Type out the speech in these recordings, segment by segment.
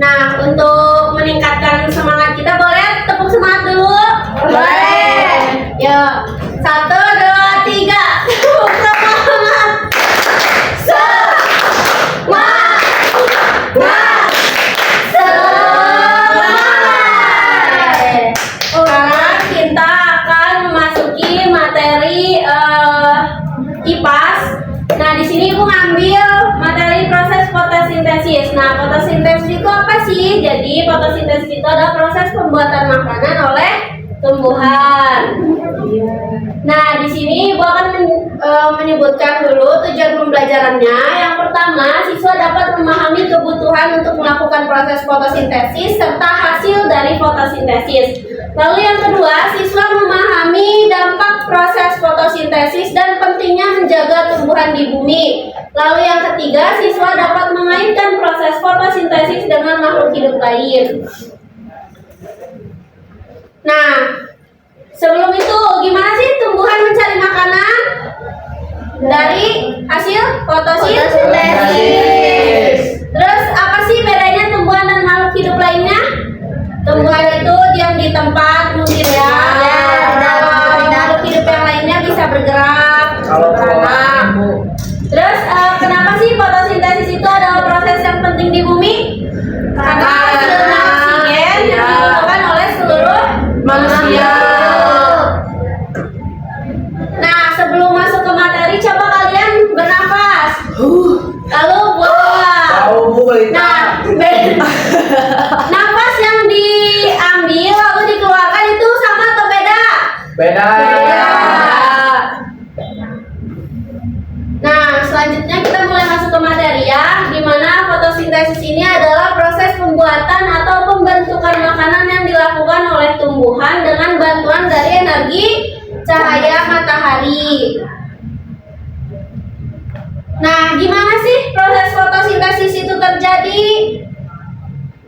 Nah, untuk meningkatkan semangat kita boleh tepuk semangat dulu? Boleh. Yuk, 1, 2, 3. Tepuk semangat. Semangat. Semangat. Sekarang kita akan memasuki materi IPAS. Nah, di sini Ibu ngambil materi proses fotosintesis. Nah, fotosintesis itu apa sih? Jadi, fotosintesis itu adalah proses pembuatan makanan oleh tumbuhan. Nah, di sini Ibu akan menyebutkan dulu tujuan pembelajarannya. Yang pertama, siswa dapat memahami kebutuhan untuk melakukan proses fotosintesis serta hasil dari fotosintesis. Lalu yang kedua, siswa memahami dampak proses fotosintesis dan pentingnya menjaga tumbuhan di bumi. Lalu yang ketiga, siswa dapat mengaitkan proses fotosintesis dengan makhluk hidup lain. Nah, sebelum itu, gimana sih tumbuhan mencari makanan? Dari hasil fotosintesis. Terus apa sih bedanya tumbuhan dan makhluk hidup lainnya? Tumbuhan itu diam di tempat mungkin ya. Makhluk hidup yang lainnya bisa bergerak. Terus kenapa sih fotosintesis itu adalah proses yang penting di bumi? Karena hasilnya oksigen yang dibutuhkan oleh seluruh manusia. Nah, sebelum masuk ke materi, coba kalian bernafas. Lalu buang. Nah, nafas yang diambil lalu dikeluarkan itu sama atau beda? Beda. Nah, selanjutnya kita mulai masuk ke materi ya, di mana fotosintesis ini adalah proses pembuatan atau pembentukan makanan yang dilakukan oleh tumbuhan dengan bantuan dari energi cahaya matahari. Nah, gimana sih proses fotosintesis itu terjadi?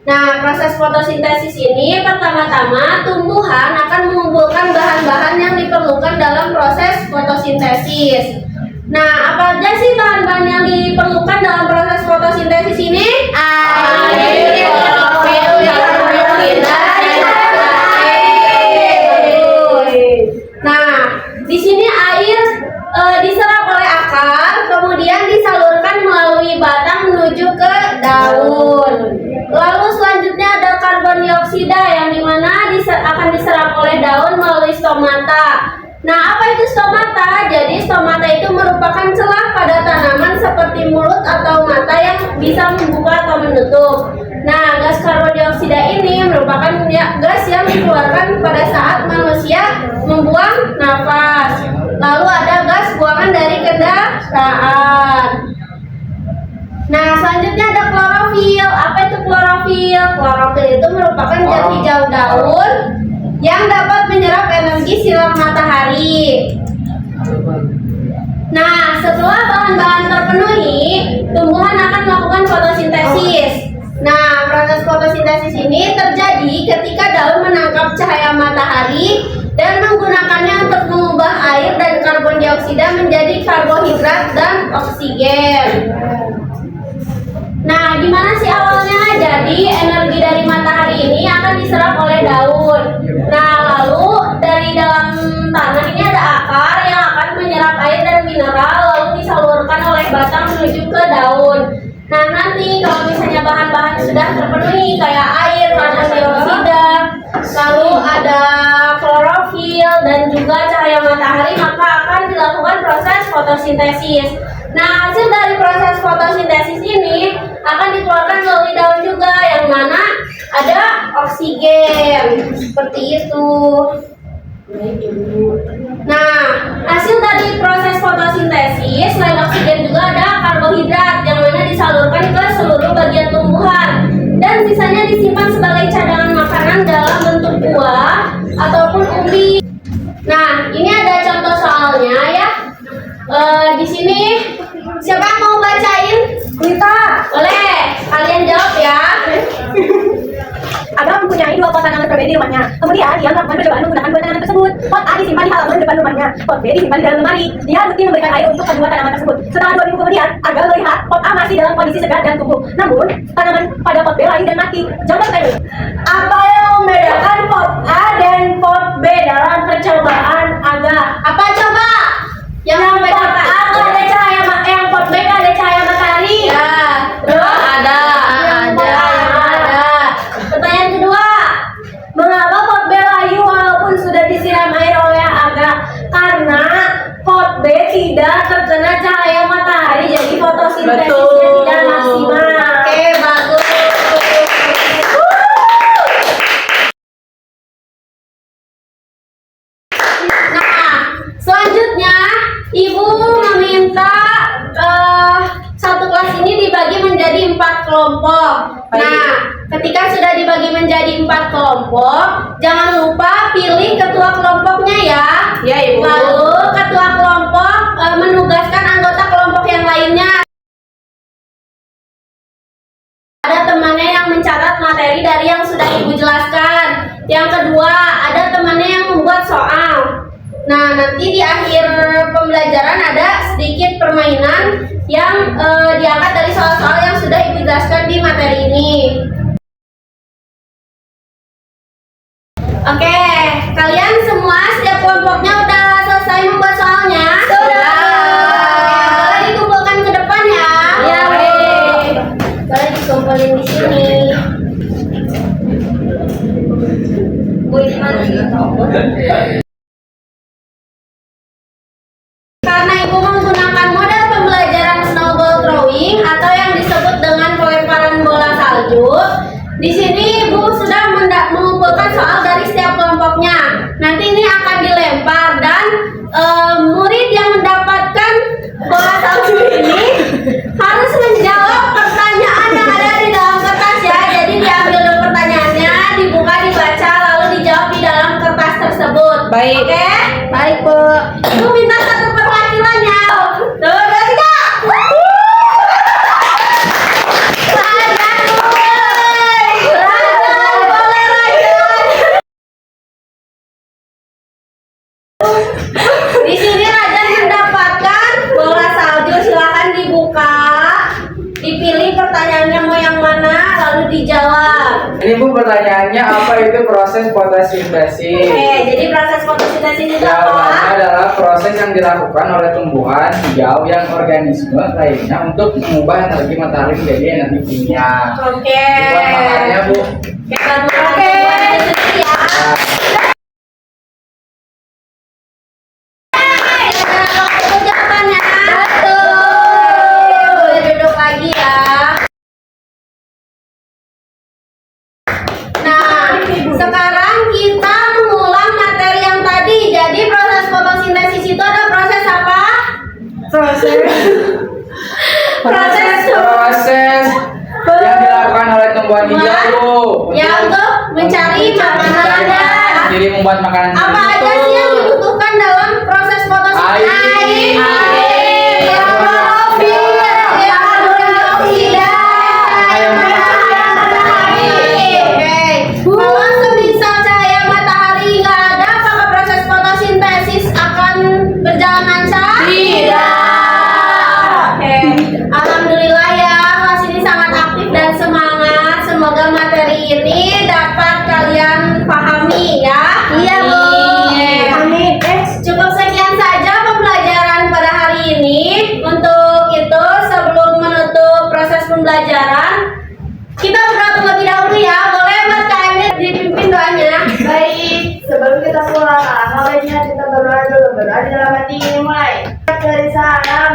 Nah, proses fotosintesis ini pertama-tama tumbuhan akan mengumpulkan bahan-bahan yang diperlukan dalam proses fotosintesis. Nah, apa aja sih bahan-bahan yang diperlukan dalam proses fotosintesis ini? Air, klorofil, Nah, di sini air diserap oleh akar, kemudian disalurkan melalui batang menuju ke daun. Lalu selanjutnya ada karbon dioksida yang dimana akan diserap oleh daun melalui stomata. Nah, apa itu stomata? Jadi stomata itu merupakan celah pada tanaman seperti mulut atau mata yang bisa membuka atau menutup. Nah, gas karbon dioksida ini merupakan gas yang dikeluarkan pada saat manusia membuang nafas. Lalu ada gas buangan dari kendaraan. Nah, selanjutnya ada klorofil. Apa itu klorofil? Klorofil itu merupakan zat hijau daun yang dapat menyerap energi sinar matahari. Nah, setelah bahan-bahan terpenuhi, tumbuhan akan melakukan fotosintesis. Nah, proses fotosintesis ini terjadi ketika daun menangkap cahaya matahari dan menggunakannya untuk mengubah air dan karbon dioksida menjadi karbohidrat dan oksigen. Nah, gimana sih awalnya? Jadi energi dari matahari ini akan diserap oleh daun. Nah, lalu dari dalam tanah ini ada akar yang akan menyerap air dan mineral lalu disalurkan oleh batang menuju ke daun. Nah, nanti kalau misalnya bahan-bahan sudah terpenuhi kayak air, karbon dioksida, lalu ada klorofil dan juga cahaya matahari, maka akan dilakukan proses fotosintesis. Nah, hasil dari proses fotosintesis ini akan dikeluarkan melalui daun juga, yang mana ada oksigen seperti itu. Nah, hasil dari proses fotosintesis selain oksigen juga ada karbohidrat yang mana disalurkan ke seluruh bagian tumbuhan dan sisanya disimpan sebagai cadangan makanan dalam bentuk buah ataupun umbi. Nah, ini ada contoh soalnya ya. Di sini siapa yang mau bacain? Lita, Boleh, kalian jawab ya. Adam mempunyai 2 pot tanaman berbeda di rumahnya. Kemudian ia melakukan percobaan menggunakan 2 tanaman tersebut. Pot A disimpan di halaman depan rumahnya. Pot B disimpan di dalam lemari. Dia rutin memberikan air untuk kedua tanaman tersebut. Setelah 2 minggu kemudian, Aga melihat pot A masih dalam kondisi segar dan tumbuh. Namun, tanaman pada pot B lain dan mati. Jawaban saya dulu. Apa yang membedakan pot A dan pot B dalam percobaan Aga? Apa coba? Yang membedakan? A nggak ada cahaya, yang pot B nggak ada cahaya matahari. Ya, terus ada. Pertanyaan kedua. Mengapa pot B layu walaupun sudah disiram air oleh Aga? Karena pot B tidak terkena cahaya matahari, jadi fotosintesisnya tidak maksimal. Oke, bagus. Nah, selanjutnya Ibu meminta satu kelas ini dibagi menjadi 4 kelompok. Nah, ketika sudah dibagi menjadi 4 kelompok, jangan lupa pilih ketua kelompoknya ya. Ya, Ibu. Lalu ketua kelompok menugaskan anggota kelompok yang lainnya. Ada temannya yang mencatat materi dari yang sudah Ibu jelaskan. Yang kedua, ada temannya yang membuat soal. Nah, nanti di akhir pembelajaran ada sedikit permainan yang diangkat dari soal-soal yang sudah Ibu jelaskan di materi ini. Oke, kalian semua setiap kelompoknya udah selesai membuat soalnya? Sudah. Boleh dikumpulkan ke depan ya? Ya, Bu. Boleh dikumpulin di sini. Bu, ini mana sih? Karena Ibu menggunakan model pembelajaran snowball throwing atau yang disebut dengan pelemparan bola salju, di sini Ibu sudah mengumpulkan soal dari setiap kelompoknya. Nanti ini akan dilempar dan murid yang mendapatkan bola salju ini harus menjawab pertanyaan yang ada di dalam kertas ya. Jadi diambil dulu pertanyaannya, dibuka, dibaca, lalu dijawab di dalam kertas tersebut. Baik. Oke? Baik, Bu. Ibu minta satu perwakilannya. Tuh, dua, tiga. Rajan, boleh Rajan. Di sini Rajan mendapatkan bola salju. Silakan dibuka, dipilih pertanyaannya mau yang mana, lalu dijawab. Ini Bu, pertanyaannya apa itu proses fotosintesis? Oke, jadi proses fotosintesis itu Jawabannya apa? adalah proses yang dilakukan oleh tumbuhan hijau yang organisme lainnya untuk mengubah energi matahari menjadi energi kimia. Oke. Buat makannya Bu. Oke. Ya. Itu jawabannya. Betul. Boleh duduk lagi ya. Nah, sekarang kita mengulang materi yang tadi. Jadi proses fotosintesis itu ada proses apa? Proses Yang dilakukan oleh tumbuhan hijau Bu. ya untuk mencari makanan dan Jadi membuat makanan apa sendiri aja itu. sih yang dibutuhkan dalam proses fotosintesis? Air, klorofil, karbon dioksida, cahaya matahari. Oke. Kalau semisal cahaya matahari nggak ada, apakah proses fotosintesis akan berjalan lancar? Tidak. Oke. Alhamdulillah ya, kelas ini sangat aktif dan semangat. Semoga materi ini dapat kalian pahami ya. Iya, Bu. Amin. Cukup sekian saja pembelajaran pada hari ini. Untuk itu, sebelum menutup proses pembelajaran, kita berdoa terlebih dahulu ya. Boleh Mas KMD dipimpin doanya? Baik, sebelum kita pulang, alangkah baiknya kita berdoa dulu. Berdoa di dalam hati ini mulai. Dari salam.